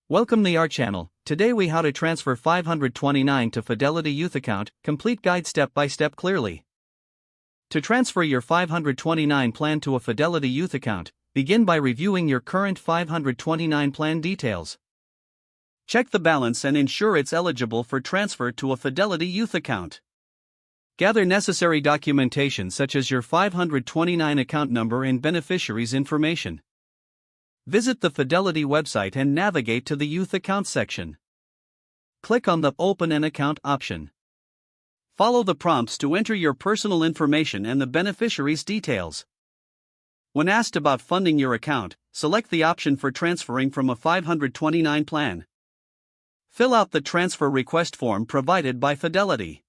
Welcome to our channel. Today we how to transfer 529 to Fidelity Youth account, complete guide step by step clearly. To transfer your 529 plan to a Fidelity Youth account, begin by reviewing your current 529 plan details. Check the balance and ensure it's eligible for transfer to a Fidelity Youth account. Gather necessary documentation such as your 529 account number and beneficiaries information. Visit the Fidelity website and navigate to the Youth Account section. Click on the Open an Account option. Follow the prompts to enter your personal information and the beneficiary's details. When asked about funding your account, select the option for transferring from a 529 plan. Fill out the transfer request form provided by Fidelity.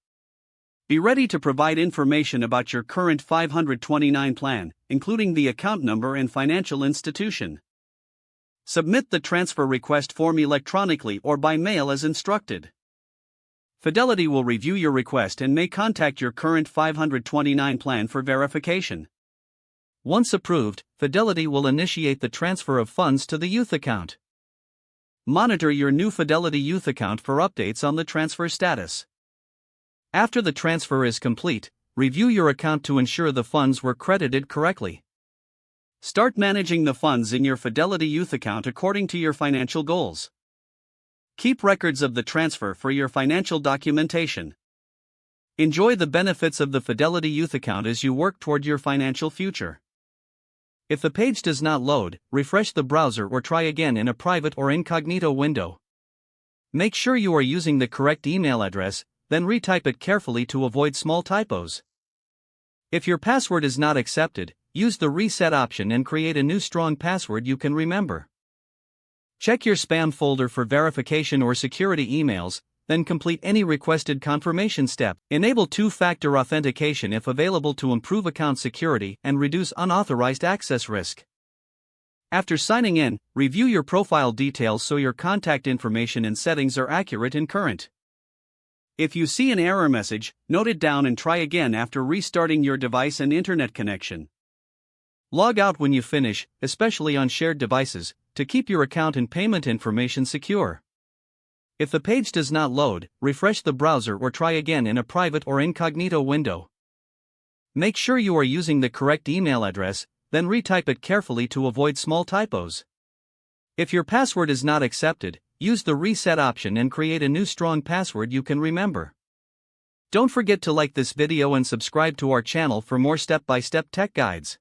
Be ready to provide information about your current 529 plan, including the account number and financial institution. Submit the transfer request form electronically or by mail as instructed. Fidelity will review your request and may contact your current 529 plan for verification. Once approved, Fidelity will initiate the transfer of funds to the youth account. Monitor your new Fidelity Youth account for updates on the transfer status. After the transfer is complete, review your account to ensure the funds were credited correctly. Start managing the funds in your Fidelity Youth account according to your financial goals. Keep records of the transfer for your financial documentation. Enjoy the benefits of the Fidelity Youth account as you work toward your financial future. If the page does not load, refresh the browser or try again in a private or incognito window. Make sure you are using the correct email address, then retype it carefully to avoid small typos. If your password is not accepted, use the reset option and create a new strong password you can remember. Check your spam folder for verification or security emails, then complete any requested confirmation step. Enable two-factor authentication if available to improve account security and reduce unauthorized access risk. After signing in, review your profile details so your contact information and settings are accurate and current. If you see an error message, note it down and try again after restarting your device and internet connection. Log out when you finish, especially on shared devices, to keep your account and payment information secure. If the page does not load, refresh the browser or try again in a private or incognito window. Make sure you are using the correct email address, then retype it carefully to avoid small typos. If your password is not accepted, use the reset option and create a new strong password you can remember. Don't forget to like this video and subscribe to our channel for more step-by-step tech guides.